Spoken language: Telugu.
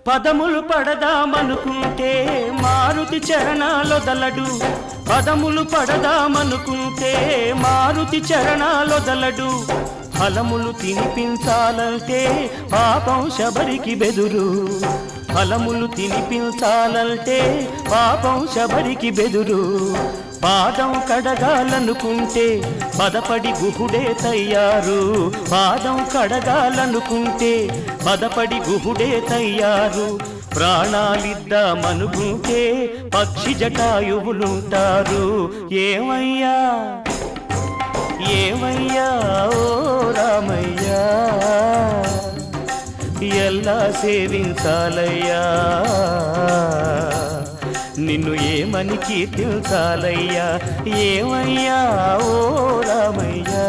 పదములు పడదామనుకుంటే మారుతి చరణాలొదలడు పదములు పడదామనుకుంటే మారుతి చరణాలొదలడు ఫలములు తినిపించాలంటే పాపం శబరికి బెదురు ఫలములు తినిపించాలంటే పాపం శబరికి బెదురు పాదం కడగాలనుకుంటే పదపడి గుహుడే తయ్యారు పాదం కడగాలనుకుంటే పదపడి గుహుడే తయ్యారు ప్రాణాలిద్దామనుకుంటే పక్షి జటాయువులుంటారు ఏమయ్యా ఏమయ్యా ఓ రామయ్యా ఎల్లా సేవించాలయ్యా నిన్ను ఏమని కీర్తించాలయ్యా ఏమయ్యా ఓ రామయ్యా